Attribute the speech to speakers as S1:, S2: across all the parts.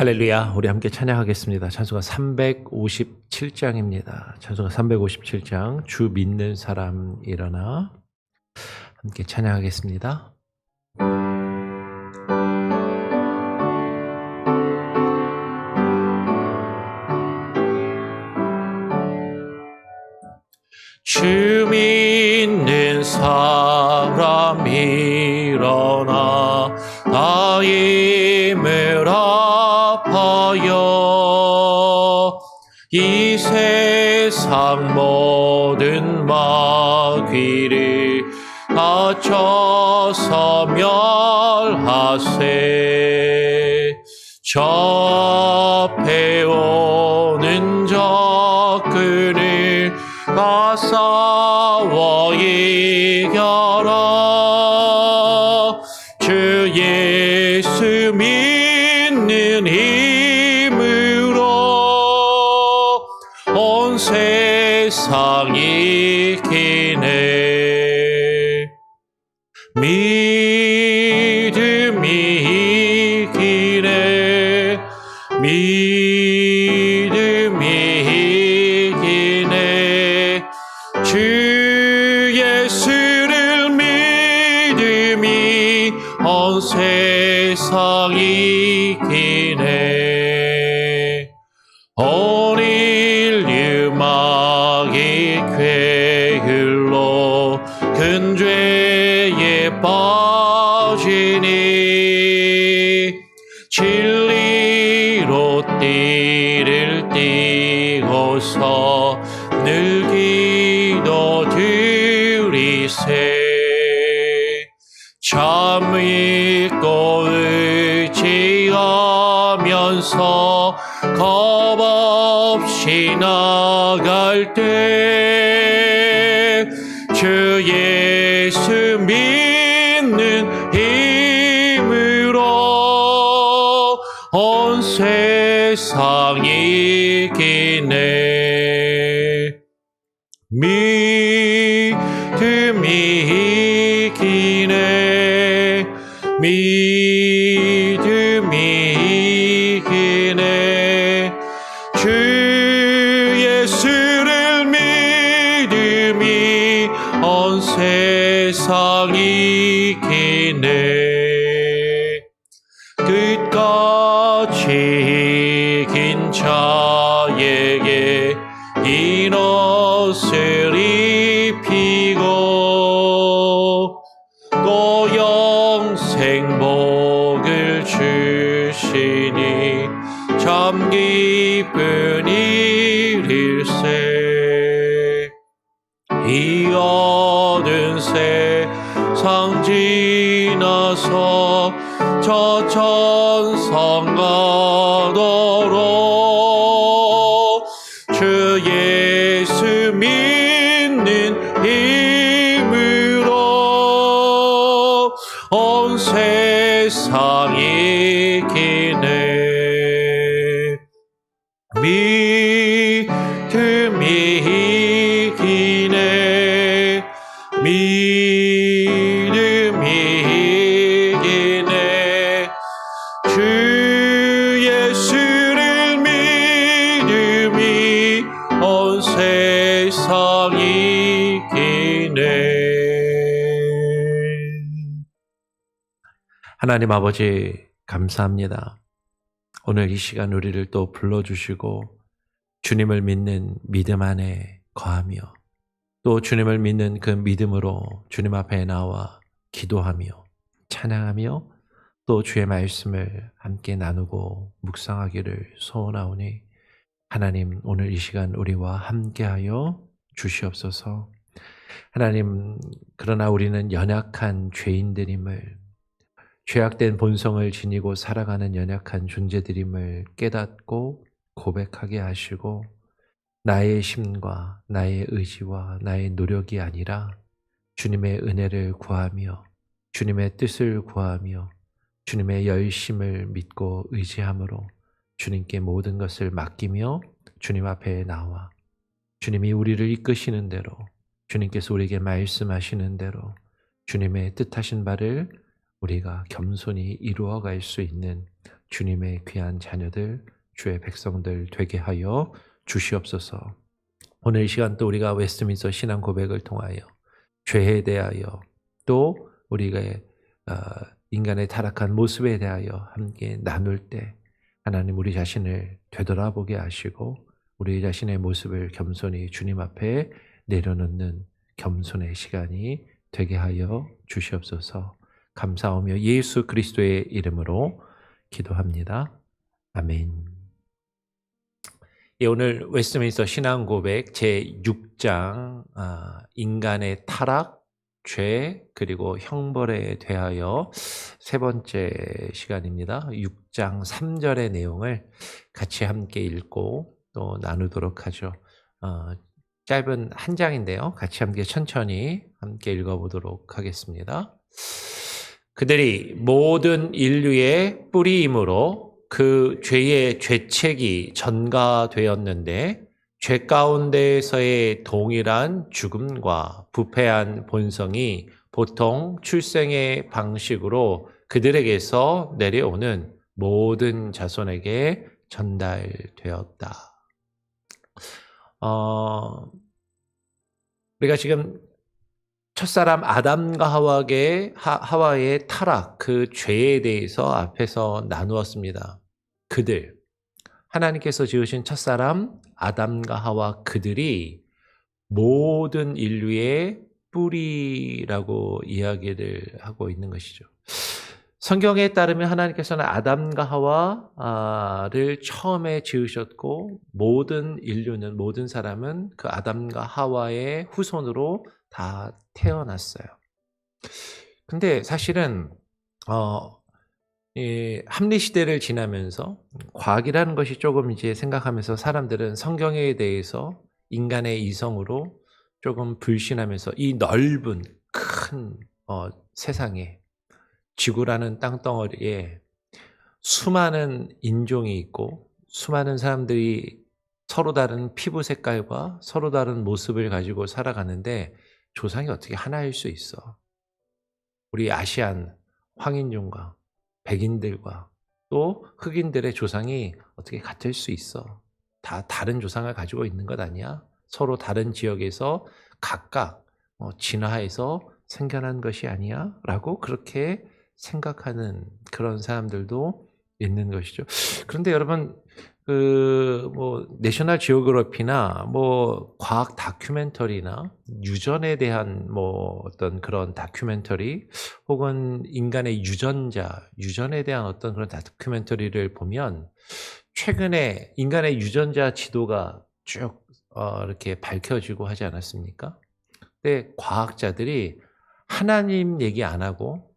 S1: 할렐루야. 우리 함께 찬양하겠습니다. 찬송가 357장입니다. 찬송가 357장 주 믿는 사람 일어나 함께 찬양하겠습니다. 주 믿는 사람 일어나 나 힘을 합하여 이 세상 모든 마귀를 다쳐서 멸하세. 접해오는 적그를 다 싸워 이겨라. 주 예수 믿는 힘으로 온 세상 이기네. 믿음이 이기네. 믿음이 이기네. 주 예수를 믿음이 온 세상 이기네. 온 인류 마귀 궤율로 큰 죄에 빠지니 진리로 띠를 띠고서 늘 기도 드리세. 참 믿고 의지하면서 겁없이 나갈 때 주 예수 믿는 힘으로 온 세상 이기네. 믿음이 이기네. 믿음이 이기네. 주 예수를 믿음이 온 세상 이기네. 끝까지 이긴 자에게 흰 옷을 입히고 또 영생 복을 주시니 참 기쁜 일일세. 이 어두운 세상 지나서 저 천상 가도록 주 예수 믿는 힘으로 온 세상 이기네. 믿음이 이기네. 믿음이 이기네. 주 예수를 믿음이 온 세상 이기네. 하나님 아버지 감사합니다. 오늘 이 시간 우리를 또 불러주시고 주님을 믿는 믿음 안에 거하며 또 주님을 믿는 그 믿음으로 주님 앞에 나와 기도하며 찬양하며 또 주의 말씀을 함께 나누고 묵상하기를 소원하오니 하나님 오늘 이 시간 우리와 함께하여 주시옵소서. 하나님 그러나 우리는 연약한 죄인들임을, 죄악된 본성을 지니고 살아가는 연약한 존재들임을 깨닫고 고백하게 하시고 나의 힘과 나의 의지와 나의 노력이 아니라 주님의 은혜를 구하며 주님의 뜻을 구하며 주님의 열심을 믿고 의지함으로 주님께 모든 것을 맡기며 주님 앞에 나와 주님이 우리를 이끄시는 대로, 주님께서 우리에게 말씀하시는 대로 주님의 뜻하신 바를 우리가 겸손히 이루어갈 수 있는 주님의 귀한 자녀들, 주의 백성들 되게 하여 주시옵소서. 오늘 이 시간 또 우리가 웨스트민스터 신앙 고백을 통하여 죄에 대하여 또 우리가 인간의 타락한 모습에 대하여 함께 나눌 때 하나님 우리 자신을 되돌아보게 하시고 우리 자신의 모습을 겸손히 주님 앞에 내려놓는 겸손의 시간이 되게 하여 주시옵소서. 감사하며 예수 그리스도의 이름으로 기도합니다. 아멘. 예, 오늘 웨스트민스터 신앙 고백 제6장 인간의 타락, 죄 그리고 형벌에 대하여 세 번째 시간입니다. 6장 3절의 내용을 같이 함께 읽고 또 나누도록 하죠. 짧은 한 장인데요. 같이 함께 천천히 함께 읽어보도록 하겠습니다. 그들이 모든 인류의 뿌리이므로 그 죄의 죄책이 전가되었는데 죄 가운데에서의 동일한 죽음과 부패한 본성이 보통 출생의 방식으로 그들에게서 내려오는 모든 자손에게 전달되었다. 우리가 지금 첫사람 아담과 하와의 타락, 그 죄에 대해서 앞에서 나누었습니다. 그들, 하나님께서 지으신 첫사람 아담과 하와 그들이 모든 인류의 뿌리라고 이야기를 하고 있는 것이죠. 성경에 따르면 하나님께서는 아담과 하와를 처음에 지으셨고 모든 인류는, 모든 사람은 그 아담과 하와의 후손으로 다 태어났어요. 근데 사실은 합리 시대를 지나면서 과학이라는 것이 조금 이제 생각하면서 사람들은 성경에 대해서 인간의 이성으로 조금 불신하면서 이 넓은 큰 세상에 지구라는 땅덩어리에 수많은 인종이 있고 수많은 사람들이 서로 다른 피부 색깔과 서로 다른 모습을 가지고 살아가는데 조상이 어떻게 하나일 수 있어? 우리 아시안 황인종과 백인들과 또 흑인들의 조상이 어떻게 같을 수 있어? 다 다른 조상을 가지고 있는 것 아니야? 서로 다른 지역에서 각각 진화해서 생겨난 것이 아니야? 라고 그렇게 생각하는 그런 사람들도 있는 것이죠. 그런데 여러분, 내셔널 지오그래피나 과학 다큐멘터리나 유전에 대한 어떤 그런 다큐멘터리 혹은 인간의 유전에 대한 어떤 그런 다큐멘터리를 보면 최근에 인간의 유전자 지도가 쭉 이렇게 밝혀지고 하지 않았습니까? 근데 과학자들이 하나님 얘기 안 하고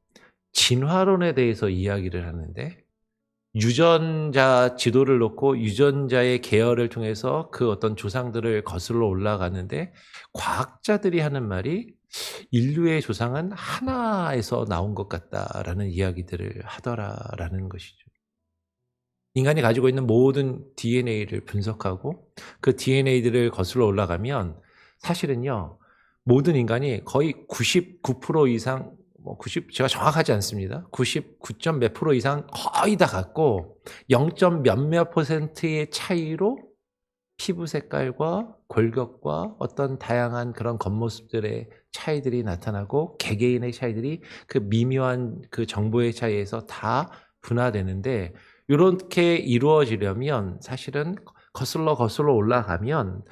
S1: 진화론에 대해서 이야기를 하는데 유전자 지도를 놓고 유전자의 계열을 통해서 그 어떤 조상들을 거슬러 올라가는데 과학자들이 하는 말이 인류의 조상은 하나에서 나온 것 같다라는 이야기들을 하더라라는 것이죠. 인간이 가지고 있는 모든 DNA를 분석하고 그 DNA들을 거슬러 올라가면 사실은요, 모든 인간이 거의 99% 이상 90, 제가 정확하지 않습니다. 99점 몇 프로 이상 거의 다 같고 0점 몇몇 %의 차이로 피부 색깔과 골격과 어떤 다양한 그런 겉모습들의 차이들이 나타나고 개개인의 차이들이 그 미묘한 그 정보의 차이에서 다 분화되는데 이렇게 이루어지려면 사실은 거슬러 올라가면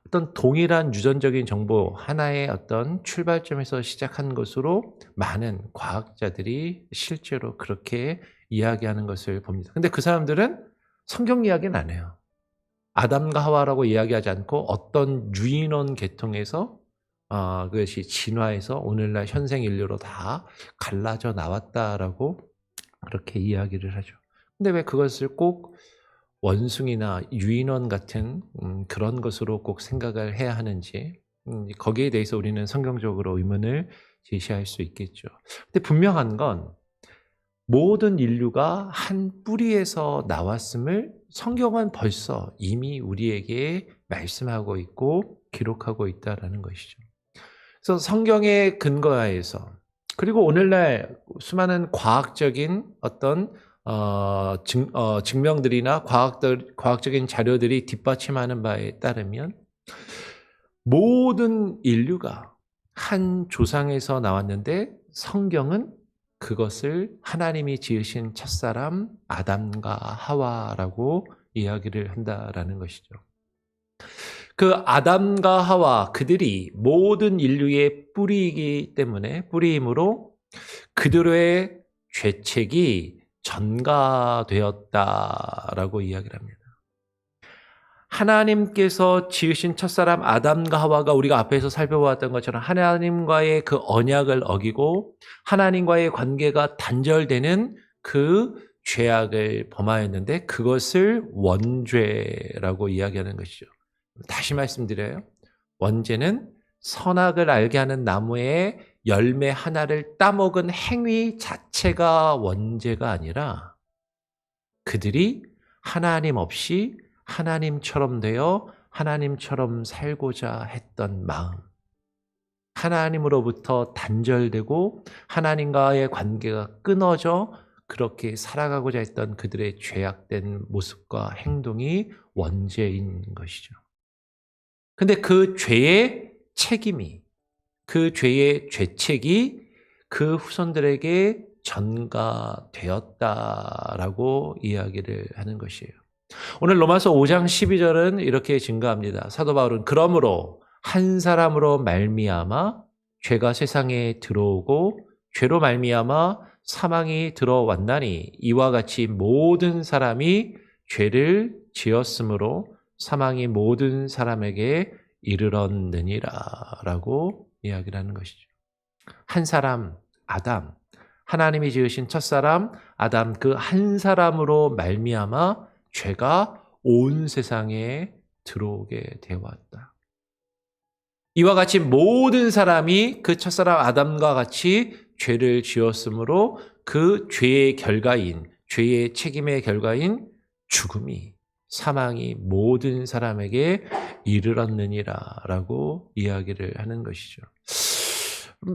S1: 어떤 동일한 유전적인 정보 하나의 어떤 출발점에서 시작한 것으로 많은 과학자들이 실제로 그렇게 이야기하는 것을 봅니다. 근데 그 사람들은 성경 이야기는 안 해요. 아담과 하와라고 이야기하지 않고 어떤 유인원 계통에서 그것이 진화해서 오늘날 현생 인류로 다 갈라져 나왔다라고 그렇게 이야기를 하죠. 근데 왜 그것을 꼭 원숭이나 유인원 같은 그런 것으로 꼭 생각을 해야 하는지 거기에 대해서 우리는 성경적으로 의문을 제시할 수 있겠죠. 근데 분명한 건 모든 인류가 한 뿌리에서 나왔음을 성경은 벌써 이미 우리에게 말씀하고 있고 기록하고 있다는 것이죠. 그래서 성경에 근거하여서 그리고 오늘날 수많은 과학적인 어떤 증명들이나 과학적인 자료들이 뒷받침하는 바에 따르면 모든 인류가 한 조상에서 나왔는데 성경은 그것을 하나님이 지으신 첫사람 아담과 하와라고 이야기를 한다라는 것이죠. 그 아담과 하와 그들이 모든 인류의 뿌리이기 때문에 뿌리이므로 그들의 죄책이 전가되었다라고 이야기를 합니다. 하나님께서 지으신 첫사람 아담과 하와가 우리가 앞에서 살펴보았던 것처럼 하나님과의 그 언약을 어기고 하나님과의 관계가 단절되는 그 죄악을 범하였는데 그것을 원죄라고 이야기하는 것이죠. 다시 말씀드려요. 원죄는 선악을 알게 하는 나무의 열매 하나를 따먹은 행위 자체가 원죄가 아니라 그들이 하나님 없이 하나님처럼 되어 하나님처럼 살고자 했던 마음, 하나님으로부터 단절되고 하나님과의 관계가 끊어져 그렇게 살아가고자 했던 그들의 죄악된 모습과 행동이 원죄인 것이죠. 근데 그 죄의 책임이, 그 죄의 죄책이 그 후손들에게 전가되었다라고 이야기를 하는 것이에요. 오늘 로마서 5장 12절은 이렇게 증가합니다. 사도 바울은 그러므로 한 사람으로 말미암아 죄가 세상에 들어오고 죄로 말미암아 사망이 들어왔나니 이와 같이 모든 사람이 죄를 지었으므로 사망이 모든 사람에게 이르렀느니라 라고 이야기를 하는 것이죠. 한 사람 아담, 하나님이 지으신 첫사람 아담 그 한 사람으로 말미암아 죄가 온 세상에 들어오게 되어왔다. 이와 같이 모든 사람이 그 첫사람 아담과 같이 죄를 지었으므로 그 죄의 결과인, 죄의 책임의 결과인 죽음이, 사망이 모든 사람에게 이르렀느니라 라고 이야기를 하는 것이죠.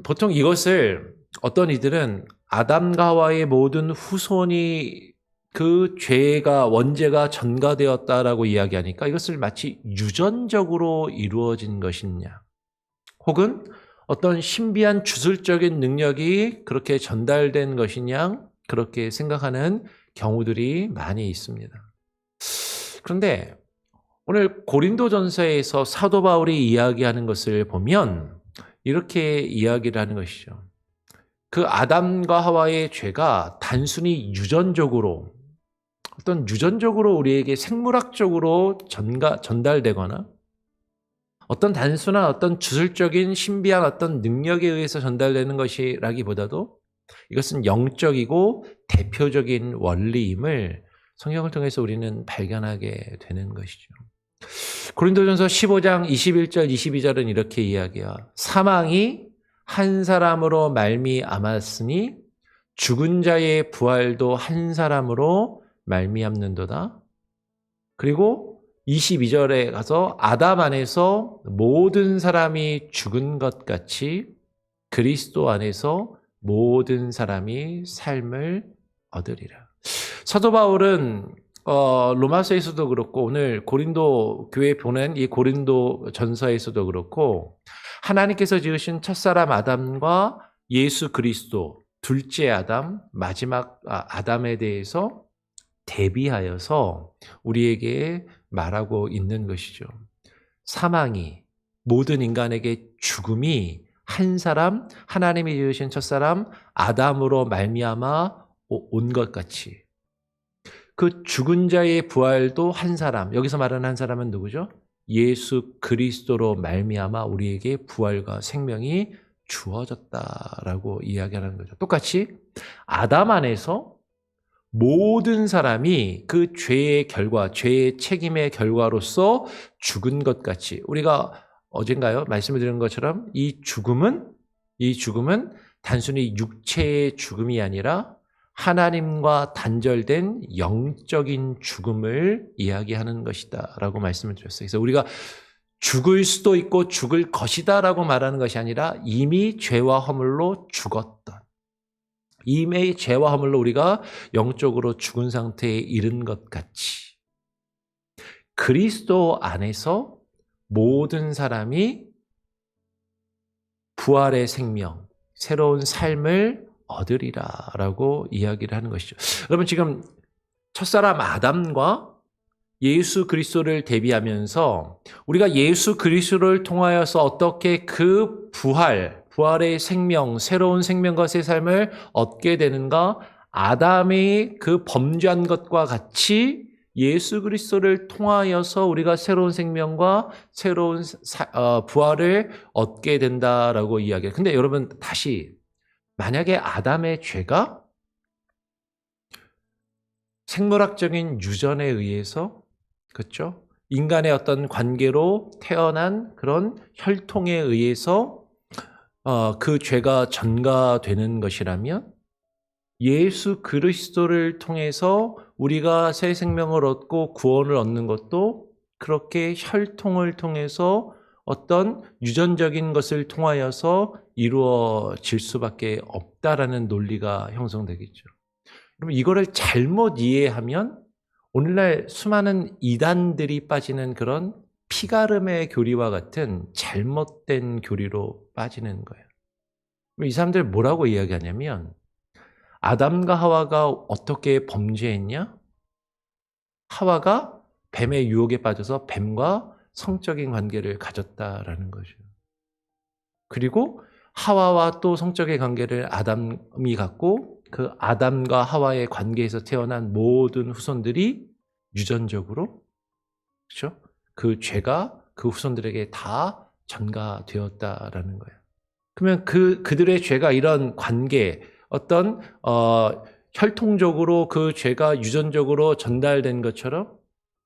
S1: 보통 이것을 어떤 이들은 아담과 하와의 모든 후손이 그 죄가 원죄가 전가되었다라고 이야기하니까 이것을 마치 유전적으로 이루어진 것이냐, 혹은 어떤 신비한 주술적인 능력이 그렇게 전달된 것이냐 그렇게 생각하는 경우들이 많이 있습니다. 그런데 오늘 고린도전서에서 사도 바울이 이야기하는 것을 보면 이렇게 이야기를 하는 것이죠. 그 아담과 하와의 죄가 단순히 유전적으로 우리에게 생물학적으로 전달되거나 어떤 단순한 어떤 주술적인 신비한 어떤 능력에 의해서 전달되는 것이라기보다도 이것은 영적이고 대표적인 원리임을 성경을 통해서 우리는 발견하게 되는 것이죠. 고린도전서 15장 21절 22절은 이렇게 이야기해요. 사망이 한 사람으로 말미암았으니 죽은 자의 부활도 한 사람으로 말미암는도다. 그리고 22절에 가서 아담 안에서 모든 사람이 죽은 것 같이 그리스도 안에서 모든 사람이 삶을 얻으리라. 사도 바울은 로마서에서도 그렇고 오늘 고린도 교회에 보낸 이 고린도 전서에서도 그렇고 하나님께서 지으신 첫사람 아담과 예수 그리스도 둘째 아담, 마지막 아담에 대해서 대비하여서 우리에게 말하고 있는 것이죠. 사망이, 모든 인간에게 죽음이 한 사람, 하나님이 지으신 첫사람 아담으로 말미암아 온 것 같이 그 죽은 자의 부활도 한 사람, 여기서 말하는 한 사람은 누구죠? 예수 그리스도로 말미암아 우리에게 부활과 생명이 주어졌다라고 이야기하는 거죠. 똑같이 아담 안에서 모든 사람이 그 죄의 결과, 죄의 책임의 결과로서 죽은 것 같이 우리가 어젠가요? 말씀을 드린 것처럼 이 죽음은 단순히 육체의 죽음이 아니라 하나님과 단절된 영적인 죽음을 이야기하는 것이다 라고 말씀을 드렸어요. 그래서 우리가 죽을 수도 있고 죽을 것이다라고 말하는 것이 아니라 이미 죄와 허물로 죽었던, 이미 죄와 허물로 우리가 영적으로 죽은 상태에 이른 것 같이 그리스도 안에서 모든 사람이 부활의 생명, 새로운 삶을 얻으리라라고 이야기를 하는 것이죠. 여러분, 지금 첫사람 아담과 예수 그리스도를 대비하면서 우리가 예수 그리스도를 통하여서 어떻게 그 부활의 생명, 새로운 생명과 새 삶을 얻게 되는가? 아담이 그 범죄한 것과 같이 예수 그리스도를 통하여서 우리가 새로운 생명과 새로운 부활을 얻게 된다라고 이야기해요. 근데 여러분, 다시 만약에 아담의 죄가 생물학적인 유전에 의해서, 그렇죠? 인간의 어떤 관계로 태어난 그런 혈통에 의해서 그 죄가 전가되는 것이라면 예수 그리스도를 통해서 우리가 새 생명을 얻고 구원을 얻는 것도 그렇게 혈통을 통해서 어떤 유전적인 것을 통하여서 이루어질 수밖에 없다라는 논리가 형성되겠죠. 그럼 이거를 잘못 이해하면 오늘날 수많은 이단들이 빠지는 그런 피가름의 교리와 같은 잘못된 교리로 빠지는 거예요. 이 사람들 뭐라고 이야기하냐면 아담과 하와가 어떻게 범죄했냐? 하와가 뱀의 유혹에 빠져서 뱀과 성적인 관계를 가졌다라는 거죠. 그리고 하와와 또 성적인 관계를 아담이 갖고 그 아담과 하와의 관계에서 태어난 모든 후손들이 유전적으로, 그렇죠? 그 죄가 그 후손들에게 다 전가되었다라는 거예요. 그러면 그들의 죄가 이런 관계, 어떤 혈통적으로 그 죄가 유전적으로 전달된 것처럼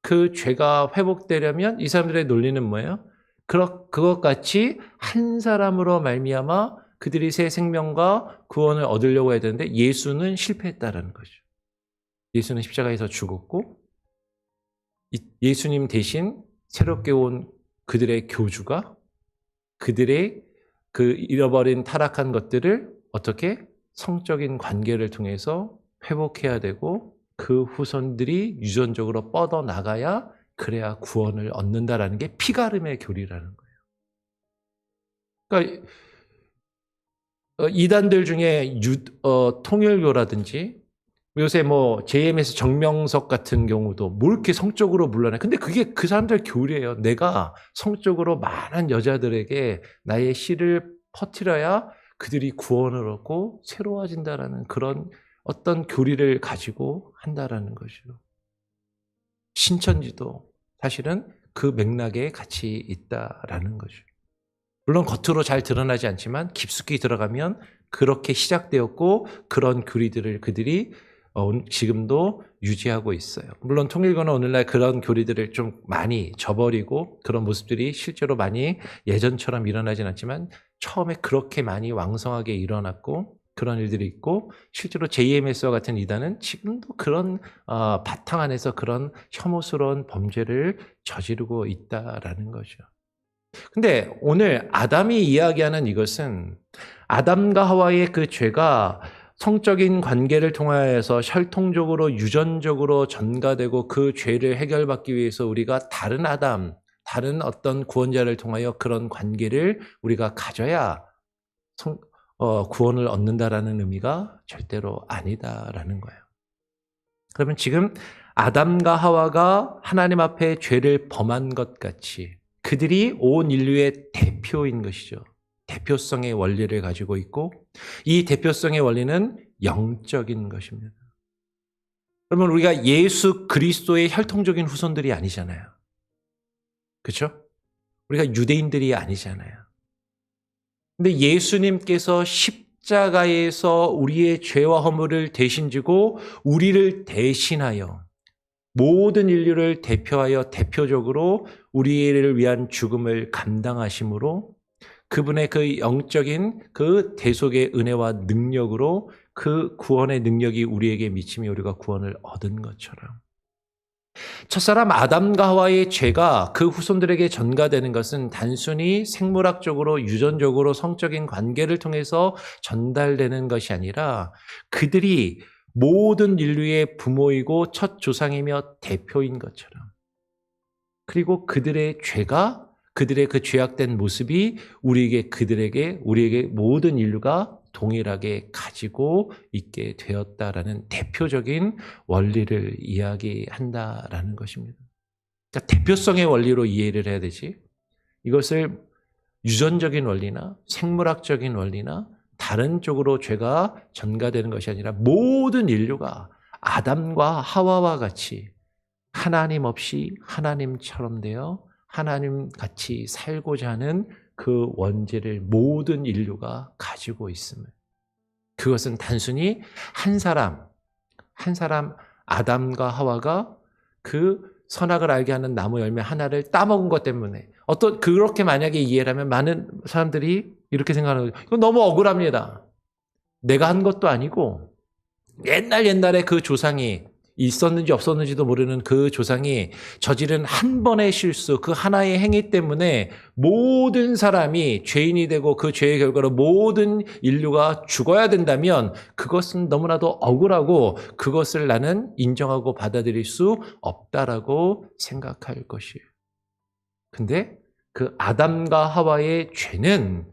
S1: 그 죄가 회복되려면 이 사람들의 논리는 뭐예요? 그것 같이 한 사람으로 말미암아 그들이 새 생명과 구원을 얻으려고 해야 되는데 예수는 실패했다라는 거죠. 예수는 십자가에서 죽었고 예수님 대신 새롭게 온 그들의 교주가 그들의 그 잃어버린 타락한 것들을 어떻게 성적인 관계를 통해서 회복해야 되고 그 후손들이 유전적으로 뻗어나가야 그래야 구원을 얻는다라는 게 피가름의 교리라는 거예요. 그러니까 이단들 중에 통일교라든지 요새 뭐 JMS 정명석 같은 경우도 뭐 이렇게 성적으로 물러나. 근데 그게 그 사람들 교리예요. 내가 성적으로 많은 여자들에게 나의 씨를 퍼뜨려야 그들이 구원을 얻고 새로워진다라는 그런 어떤 교리를 가지고 한다라는 거죠. 신천지도 사실은 그 맥락에 같이 있다라는 거죠. 물론 겉으로 잘 드러나지 않지만 깊숙이 들어가면 그렇게 시작되었고 그런 교리들을 그들이 지금도 유지하고 있어요. 물론 통일교는 오늘날 그런 교리들을 좀 많이 저버리고 그런 모습들이 실제로 많이 예전처럼 일어나진 않지만 처음에 그렇게 많이 왕성하게 일어났고 그런 일들이 있고 실제로 JMS와 같은 이단은 지금도 그런 바탕 안에서 그런 혐오스러운 범죄를 저지르고 있다라는 거죠. 근데 오늘 아담이 이야기하는 이것은 아담과 하와의 그 죄가 성적인 관계를 통하여서 혈통적으로 유전적으로 전가되고 그 죄를 해결받기 위해서 우리가 다른 아담, 다른 어떤 구원자를 통하여 그런 관계를 우리가 가져야 구원을 얻는다라는 의미가 절대로 아니다라는 거예요. 그러면 지금 아담과 하와가 하나님 앞에 죄를 범한 것 같이 그들이 온 인류의 대표인 것이죠. 대표성의 원리를 가지고 있고 이 대표성의 원리는 영적인 것입니다. 그러면 우리가 예수 그리스도의 혈통적인 후손들이 아니잖아요. 그렇죠? 우리가 유대인들이 아니잖아요. 근데 예수님께서 십자가에서 우리의 죄와 허물을 대신 지고 우리를 대신하여 모든 인류를 대표하여 대표적으로 우리를 위한 죽음을 감당하심으로 그분의 그 영적인 그 대속의 은혜와 능력으로 그 구원의 능력이 우리에게 미치며 우리가 구원을 얻은 것처럼 첫사람 아담과 하와의 죄가 그 후손들에게 전가되는 것은 단순히 생물학적으로 유전적으로 성적인 관계를 통해서 전달되는 것이 아니라 그들이 모든 인류의 부모이고 첫 조상이며 대표인 것처럼, 그리고 그들의 죄가, 그들의 그 죄악된 모습이 우리에게 모든 인류가 동일하게 가지고 있게 되었다라는 대표적인 원리를 이야기한다라는 것입니다. 그러니까 대표성의 원리로 이해를 해야 되지, 이것을 유전적인 원리나 생물학적인 원리나 다른 쪽으로 죄가 전가되는 것이 아니라 모든 인류가 아담과 하와와 같이 하나님 없이 하나님처럼 되어 하나님 같이 살고자 하는 그 원죄를 모든 인류가 가지고 있음을, 그것은 단순히 한 사람 아담과 하와가 그 선악을 알게 하는 나무 열매 하나를 따먹은 것 때문에, 그렇게 만약에 이해를 하면 많은 사람들이 이렇게 생각하는 거예요. 이건 너무 억울합니다. 내가 한 것도 아니고 옛날에 그 조상이, 있었는지 없었는지도 모르는 그 조상이 저지른 한 번의 실수, 그 하나의 행위 때문에 모든 사람이 죄인이 되고 그 죄의 결과로 모든 인류가 죽어야 된다면 그것은 너무나도 억울하고 그것을 나는 인정하고 받아들일 수 없다라고 생각할 것이에요. 근데 그 아담과 하와의 죄는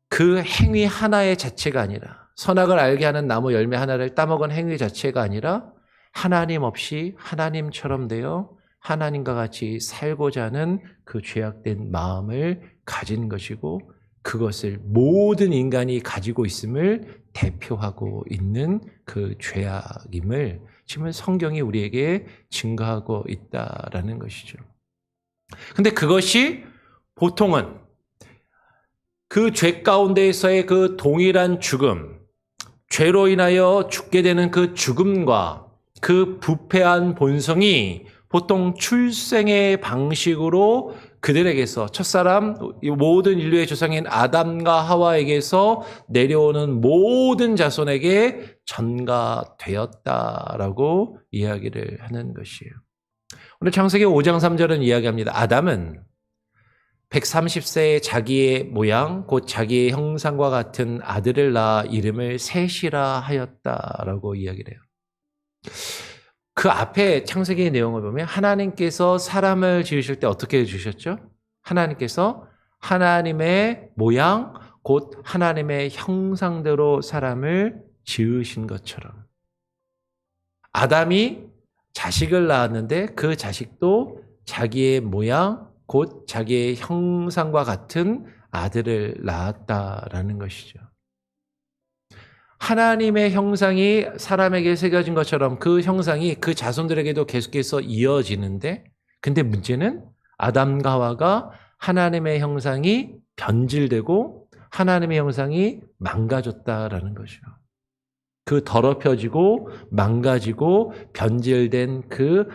S1: 그 행위 하나의 자체가 아니라, 선악을 알게 하는 나무 열매 하나를 따먹은 행위 자체가 아니라 하나님 없이 하나님처럼 되어 하나님과 같이 살고자 하는 그 죄악된 마음을 가진 것이고, 그것을 모든 인간이 가지고 있음을 대표하고 있는 그 죄악임을 지금 성경이 우리에게 증거하고 있다라는 것이죠. 근데 그것이 보통은 그 죄 가운데에서의 그 동일한 죽음, 죄로 인하여 죽게 되는 그 죽음과 그 부패한 본성이 보통 출생의 방식으로 그들에게서, 첫사람 모든 인류의 조상인 아담과 하와에게서 내려오는 모든 자손에게 전가되었다라고 이야기를 하는 것이에요. 오늘 창세기 5장 3절은 이야기합니다. 아담은 130세에 자기의 모양 곧 자기의 형상과 같은 아들을 낳아 이름을 셋이라 하였다라고 이야기를 해요. 그 앞에 창세기의 내용을 보면 하나님께서 사람을 지으실 때 어떻게 지으셨죠? 하나님께서 하나님의 모양 곧 하나님의 형상대로 사람을 지으신 것처럼 아담이 자식을 낳았는데 그 자식도 자기의 모양 곧 자기의 형상과 같은 아들을 낳았다라는 것이죠. 하나님의 형상이 사람에게 새겨진 것처럼 그 형상이 그 자손들에게도 계속해서 이어지는데, 근데 문제는 아담과 하와가 하나님의 형상이 변질되고 하나님의 형상이 망가졌다라는 거죠. 그 더럽혀지고 망가지고 변질된 그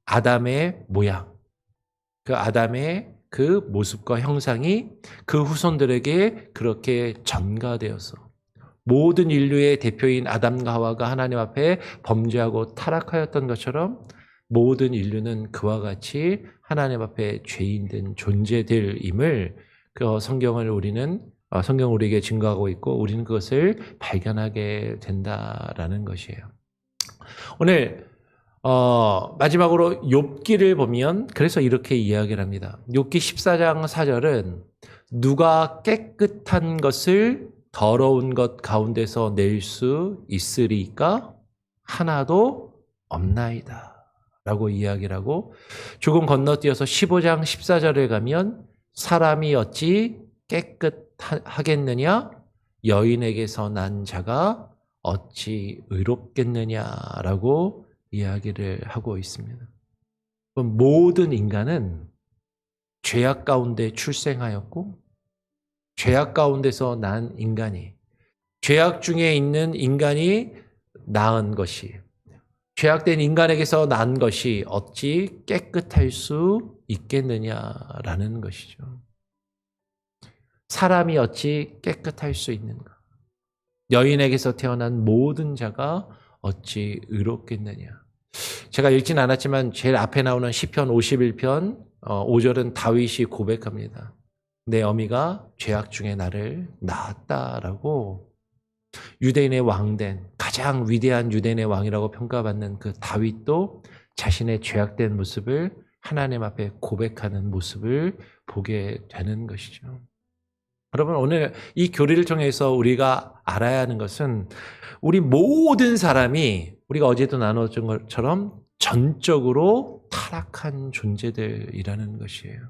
S1: 아담의 모양, 그 아담의 그 모습과 형상이 그 후손들에게 그렇게 전가되어서 모든 인류의 대표인 아담과 하와가 하나님 앞에 범죄하고 타락하였던 것처럼 모든 인류는 그와 같이 하나님 앞에 죄인된 존재들임을 성경을 우리에게 증거하고 있고 우리는 그것을 발견하게 된다라는 것이에요. 오늘 마지막으로 욥기를 보면 그래서 이렇게 이야기를 합니다. 욥기 14장 4절은 누가 깨끗한 것을 더러운 것 가운데서 낼 수 있으리까? 하나도 없나이다 라고 이야기를 하고, 조금 건너뛰어서 15장 14절에 가면 사람이 어찌 깨끗하겠느냐? 여인에게서 난 자가 어찌 의롭겠느냐라고 이야기를 하고 있습니다. 모든 인간은 죄악 가운데 출생하였고 죄악 가운데서 난 인간이, 죄악 중에 있는 인간이 낳은 것이, 죄악된 인간에게서 난 것이 어찌 깨끗할 수 있겠느냐라는 것이죠. 사람이 어찌 깨끗할 수 있는가? 여인에게서 태어난 모든 자가 어찌 의롭겠느냐? 제가 읽진 않았지만 제일 앞에 나오는 시편 51편 5절은 다윗이 고백합니다. 내 어미가 죄악 중에 나를 낳았다라고. 유대인의 왕된 가장 위대한 유대인의 왕이라고 평가받는 그 다윗도 자신의 죄악된 모습을 하나님 앞에 고백하는 모습을 보게 되는 것이죠. 여러분, 오늘 이 교리를 통해서 우리가 알아야 하는 것은 우리 모든 사람이 우리가 어제도 나눴던 것처럼 전적으로 타락한 존재들이라는 것이에요.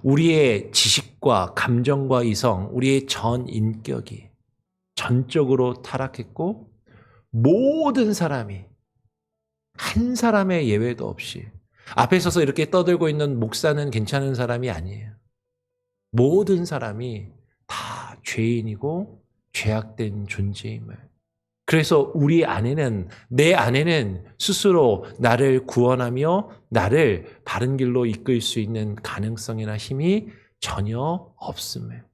S1: 우리의 지식과 감정과 이성, 우리의 전 인격이 전적으로 타락했고, 모든 사람이 한 사람의 예외도 없이, 앞에 서서 이렇게 떠들고 있는 목사는 괜찮은 사람이 아니에요. 모든 사람이 다 죄인이고 죄악된 존재임을. 그래서 우리 안에는, 내 안에는 스스로 나를 구원하며 나를 바른 길로 이끌 수 있는 가능성이나 힘이 전혀 없음을.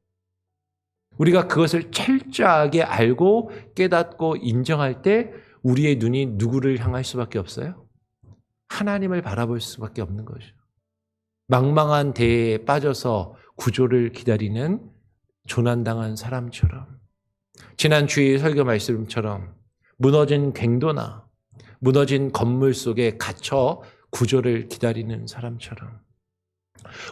S1: 우리가 그것을 철저하게 알고 깨닫고 인정할 때 우리의 눈이 누구를 향할 수밖에 없어요? 하나님을 바라볼 수밖에 없는 거죠. 망망한 대에 빠져서 구조를 기다리는 조난당한 사람처럼, 지난 주일 설교 말씀처럼 무너진 갱도나 무너진 건물 속에 갇혀 구조를 기다리는 사람처럼,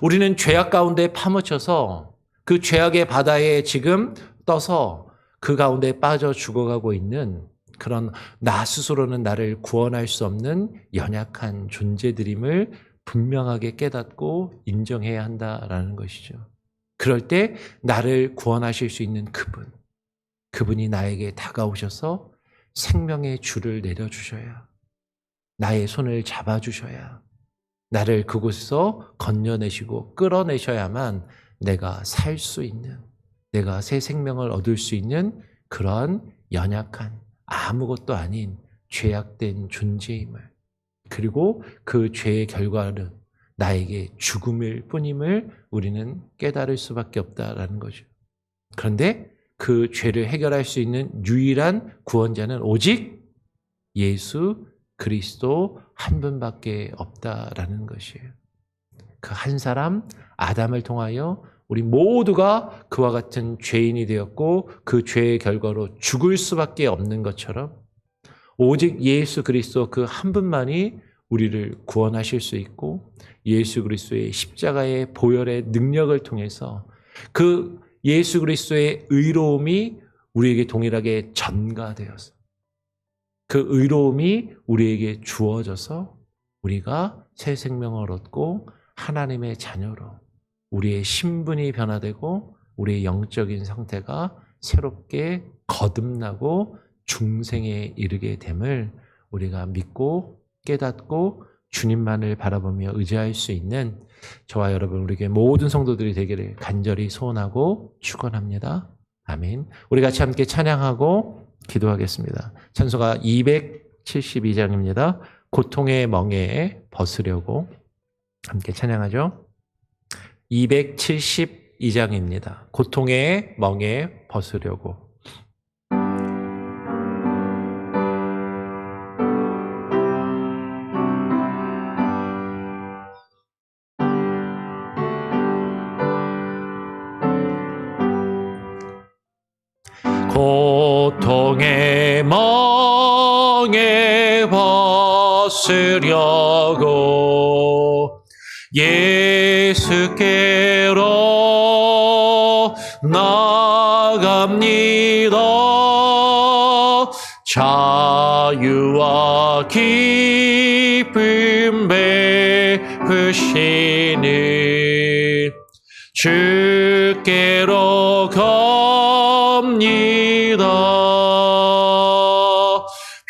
S1: 우리는 죄악 가운데 파묻혀서 그 죄악의 바다에 지금 떠서 그 가운데 빠져 죽어가고 있는 그런 나 스스로는 나를 구원할 수 없는 연약한 존재들임을 분명하게 깨닫고 인정해야 한다라는 것이죠. 그럴 때 나를 구원하실 수 있는 그분이 나에게 다가오셔서 생명의 줄을 내려주셔야, 나의 손을 잡아주셔야, 나를 그곳에서 건져내시고 끌어내셔야만 내가 살 수 있는, 내가 새 생명을 얻을 수 있는 그러한 연약한 아무것도 아닌 죄악된 존재임을, 그리고 그 죄의 결과는 나에게 죽음일 뿐임을 우리는 깨달을 수밖에 없다라는 거죠. 그런데 그 죄를 해결할 수 있는 유일한 구원자는 오직 예수 그리스도 한 분밖에 없다라는 것이에요. 그 한 사람 아담을 통하여 우리 모두가 그와 같은 죄인이 되었고 그 죄의 결과로 죽을 수밖에 없는 것처럼 오직 예수 그리스도 그 한 분만이 우리를 구원하실 수 있고, 예수 그리스도의 십자가의 보혈의 능력을 통해서 그 예수 그리스도의 의로움이 우리에게 동일하게 전가되어서 그 의로움이 우리에게 주어져서 우리가 새 생명을 얻고 하나님의 자녀로 우리의 신분이 변화되고 우리의 영적인 상태가 새롭게 거듭나고 중생에 이르게 됨을 우리가 믿고 깨닫고 주님만을 바라보며 의지할 수 있는 저와 여러분, 우리에게 모든 성도들이 되기를 간절히 소원하고 축원합니다. 아멘. 우리 같이 함께 찬양하고 기도하겠습니다. 찬송가 272장입니다. 고통의 멍에 벗으려고. 함께 찬양하죠. 272장입니다. 고통의 멍에 벗으려고. 고통의 멍에 벗으려고 예수께로 나갑니다. 자유와 기쁨 베푸시는 주께로 갑니다.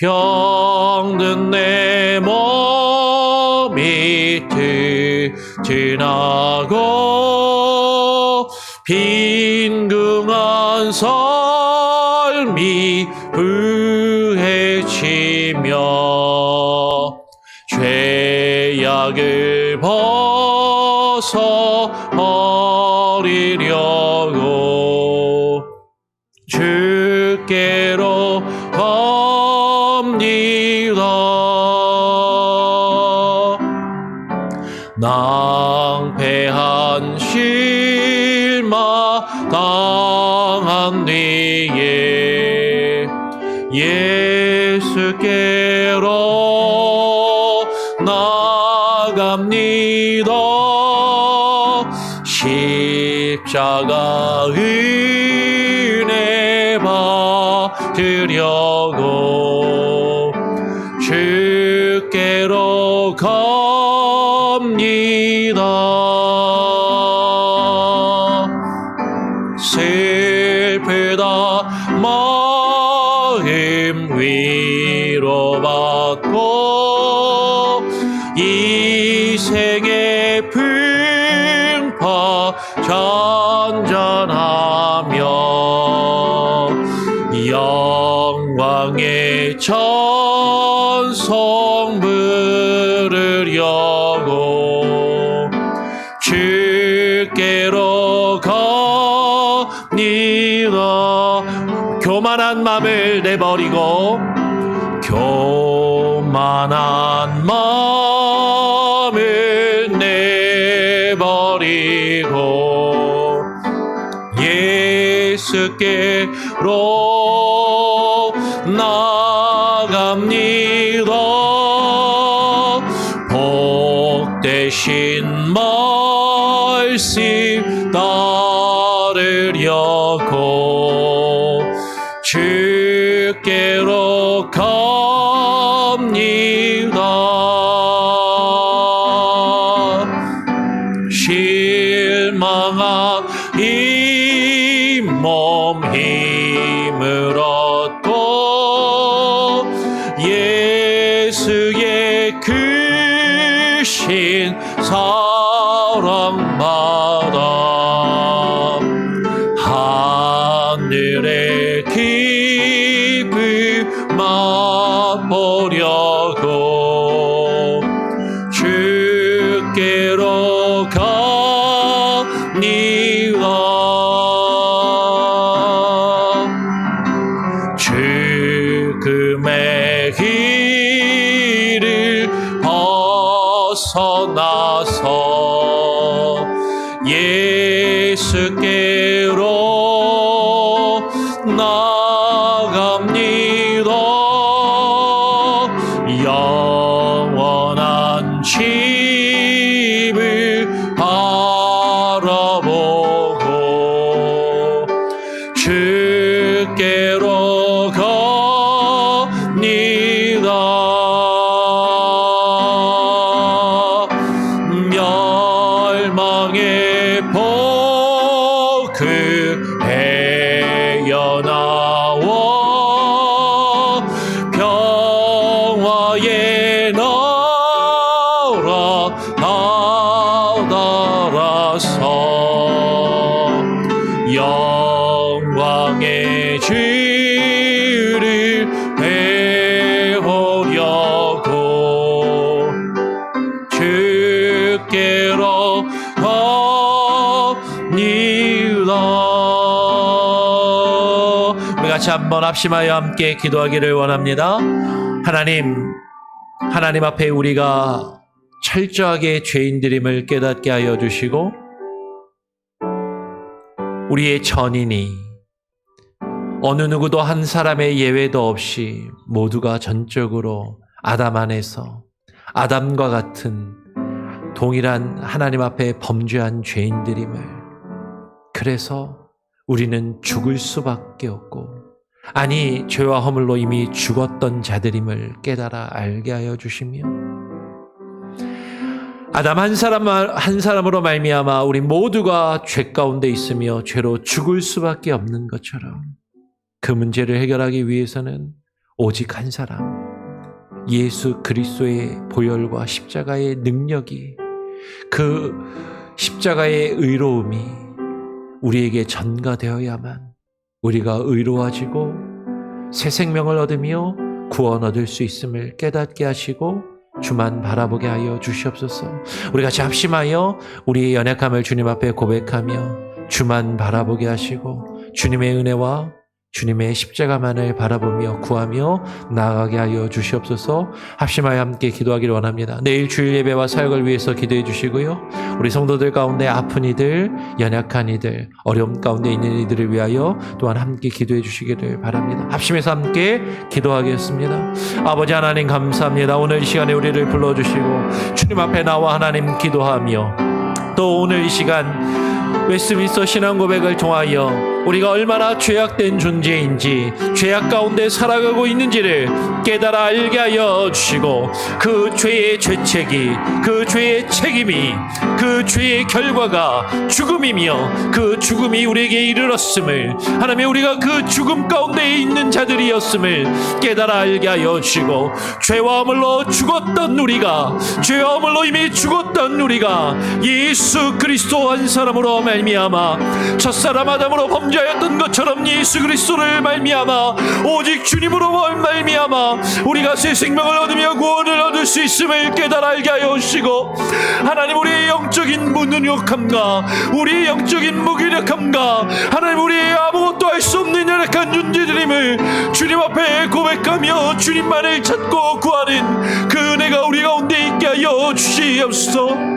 S1: 병든 내 몸이 튼튼하고 빈궁한 삶이 부해지며 죄악을 벗어버리려고 주께로 갑니다. 당한 뒤에 예수께로 나갑니다. 십자가 은혜 받으려고 주께로 갑니다. 슬프다 마음 위로받고 이 생의 풍파 잔잔하며 영광의 찬송 부르려고 주께로 갑니다. 교만한 마음을 내버리고 교만한 마음을 내버리고 예수께로 나갑니다. 복되신 말씀 따르려고 주께로 갑니다. 실망한 이 몸 힘을 얻고 예수의 크신 사랑받아 하늘의 기쁨 맛보려고 주께로 갑니다. 죽음의 길을 벗어나서 예수께로 나갑니다. 영원한 집을 바라보고 주께로 갑니다. 멸망의 복을 헤어나와 평화의 나라 나달아서 영광의 주를 배우려고 주께로 갑니다. 우리 같이 한번 합심하여 함께 기도하기를 원합니다. 하나님 앞에 우리가 철저하게 죄인들임을 깨닫게 하여 주시고 우리의 전인이 어느 누구도 한 사람의 예외도 없이 모두가 전적으로 아담 안에서 아담과 같은 동일한 하나님 앞에 범죄한 죄인들임을, 그래서 우리는 죽을 수밖에 없고, 아니 죄와 허물로 이미 죽었던 자들임을 깨달아 알게 하여 주시며 아담 한 사람으로 말미암아 우리 모두가 죄 가운데 있으며 죄로 죽을 수밖에 없는 것처럼 그 문제를 해결하기 위해서는 오직 한 사람, 예수 그리스도의 보혈과 십자가의 능력이, 그 십자가의 의로움이 우리에게 전가되어야만 우리가 의로워지고 새 생명을 얻으며 구원 얻을 수 있음을 깨닫게 하시고 주만 바라보게 하여 주시옵소서. 우리 같이 합심하여 우리의 연약함을 주님 앞에 고백하며 주만 바라보게 하시고 주님의 은혜와 주님의 십자가만을 바라보며 구하며 나아가게 하여 주시옵소서. 합심하여 함께 기도하기를 원합니다. 내일 주일 예배와 사역을 위해서 기도해 주시고요. 우리 성도들 가운데 아픈 이들, 연약한 이들, 어려움 가운데 있는 이들을 위하여 또한 함께 기도해 주시기를 바랍니다. 합심해서 함께 기도하겠습니다. 아버지 하나님 감사합니다. 오늘 이 시간에 우리를 불러주시고 주님 앞에 나와 하나님 기도하며 또 오늘 이 시간 웨스트민스터 신앙 고백을 통하여 우리가 얼마나 죄악된 존재인지, 죄악 가운데 살아가고 있는지를 깨달아 알게 하여 주시고, 그 죄의 죄책이, 그 죄의 책임이, 그 죄의 결과가 죽음이며 그 죽음이 우리에게 이르렀음을, 하나님 우리가 그 죽음 가운데 있는 자들이었음을 깨달아 알게 하여 주시고, 죄와 허물로 죽었던 우리가, 죄와 허물로 이미 죽었던 우리가 예수 그리스도 한 사람으로 말미암아 첫사람 아담으로 범죄하였던 것처럼 예수 그리스도를 말미암아 오직 주님으로 말미암아 우리가 새 생명을 얻으며 구원을 얻을 수 있음을 깨달아 알게 하여 주시고, 하나님 우리의 영적인 무능력함과 우리의 영적인 무기력함과 하나님 우리의 아무것도 할 수 없는 연약한 존재들임을 주님 앞에 고백하며 주님만을 찾고 구하는 그 은혜가 우리 가운데 있게 하여 주시옵소서.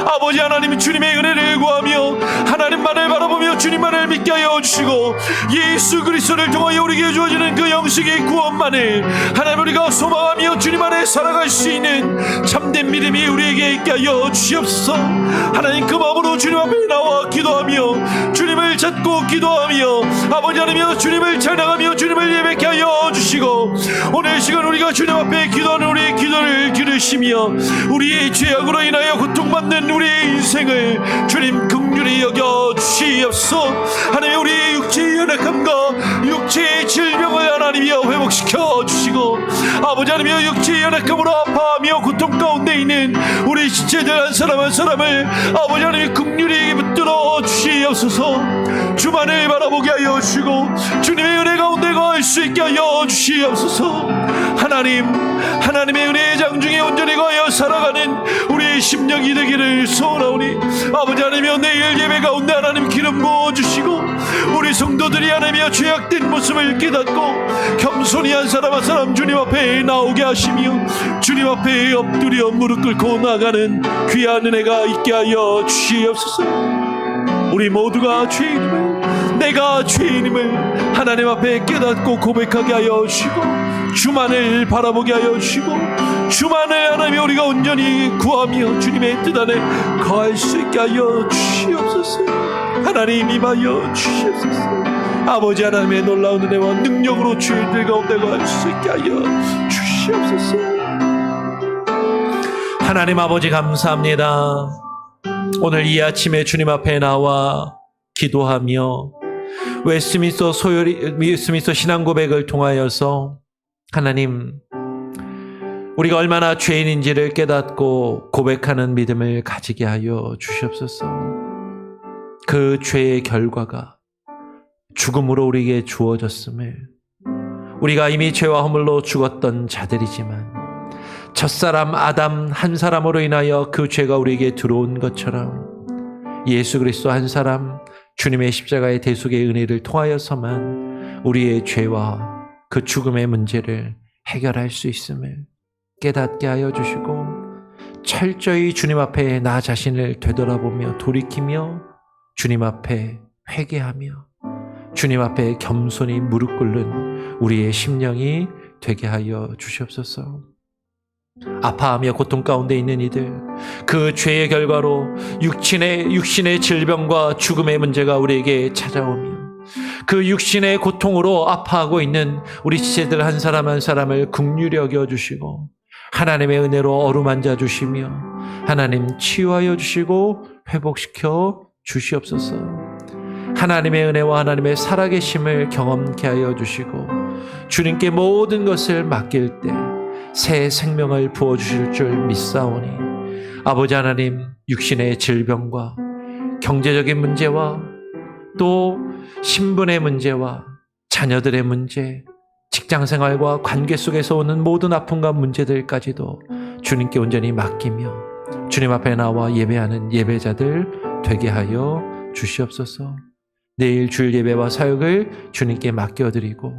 S1: 아버지 하나님, 주님의 은혜를 구하며 하나님만을 바라보며 주님만을 믿게 하여 주시고, 예수 그리스도를 통하여 우리에게 주어지는 그 영식의 구원만을 하나님 우리가 소망하며 주님 안에 살아갈 수 있는 참된 믿음이 우리에게 있게 하여 주시옵소서. 하나님 그 마음으로 주님 앞에 나와 기도하며 주님을 찾고 기도하며 아버지 하나님 주님을 찬양하며 주님을 예배케 하여 주시고, 오늘 시간 우리가 주님 앞에 기도하는 우리의 기도를 들으시며 우리의 죄악으로 인하여 고통받는 우리의 인생을 주님 긍휼히 여겨 주시옵소서. 하나님 우리의 육체의 연약함과 육체의 질병을 하나님이여 회복시켜 주시고, 아버지 하나님이여 육체의 연약함으로 아파하며 고통 가운데 있는 우리 지체들 한 사람 한 사람을 아버지 하나님 긍휼히 붙들어 주시옵소서. 주만을 바라보게 하여 주시고 주님의 은혜 가운데 거할 수 있게 하여 주시옵소서. 하나님의 은혜의 장중에 온전히 거하여 살아가는 우리의 심령이 되기를 소원하오니, 아버지 하나님이여 내일 예배 가운데 하나님 기름 부어주시고 우리 성도들이 하나님이여 죄악된 모습을 깨닫고 겸손히 한 사람 한 사람 주님 앞에 나오게 하시며 주님 앞에 엎드려 무릎 꿇고 나가는 귀한 은혜가 있게 하여 주시옵소서. 우리 모두가 죄인임을, 내가 죄인임을 하나님 앞에 깨닫고 고백하게 하여 주시고, 주만을 바라보게 하여 주시고 주만을 하나님 우리가 온전히 구하며 주님의 뜻 안에 거할 수 있게 하여 주시옵소서. 하나님 임하여 주시옵소서. 아버지 하나님의 놀라운 은혜와 능력으로 죄인들 가운데 거할 수 있게 하여 주시옵소서. 하나님 아버지 감사합니다. 오늘 이 아침에 주님 앞에 나와 기도하며 웨스트민스터 신앙 고백을 통하여서 하나님 우리가 얼마나 죄인인지를 깨닫고 고백하는 믿음을 가지게 하여 주시옵소서. 그 죄의 결과가 죽음으로 우리에게 주어졌음을, 우리가 이미 죄와 허물로 죽었던 자들이지만 첫사람 아담 한 사람으로 인하여 그 죄가 우리에게 들어온 것처럼 예수 그리스도 한 사람 주님의 십자가의 대속의 은혜를 통하여서만 우리의 죄와 그 죽음의 문제를 해결할 수 있음을 깨닫게 하여 주시고, 철저히 주님 앞에 나 자신을 되돌아보며 돌이키며 주님 앞에 회개하며 주님 앞에 겸손히 무릎 꿇는 우리의 심령이 되게 하여 주시옵소서. 아파하며 고통 가운데 있는 이들, 그 죄의 결과로 육신의 질병과 죽음의 문제가 우리에게 찾아오며 그 육신의 고통으로 아파하고 있는 우리 지체들 한 사람 한 사람을 긍휼히 여겨주시고 하나님의 은혜로 어루만져 주시며 하나님 치유하여 주시고 회복시켜 주시옵소서. 하나님의 은혜와 하나님의 살아계심을 경험케 하여 주시고 주님께 모든 것을 맡길 때 새 생명을 부어주실 줄 믿사오니, 아버지 하나님 육신의 질병과 경제적인 문제와 또 신분의 문제와 자녀들의 문제, 직장생활과 관계 속에서 오는 모든 아픔과 문제들까지도 주님께 온전히 맡기며 주님 앞에 나와 예배하는 예배자들 되게 하여 주시옵소서. 내일 주일 예배와 사역을 주님께 맡겨드리고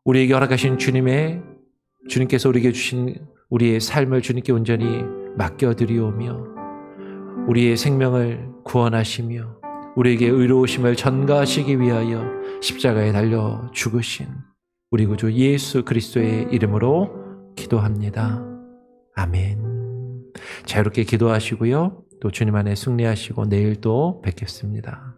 S1: 우리에게 허락하신 주님께서 우리에게 주신 우리의 삶을 주님께 온전히 맡겨드리오며 우리의 생명을 구원하시며 우리에게 의로우심을 전가하시기 위하여 십자가에 달려 죽으신 우리 구주 예수 그리스도의 이름으로 기도합니다. 아멘. 자유롭게 기도하시고요. 또 주님 안에 승리하시고 내일 또 뵙겠습니다.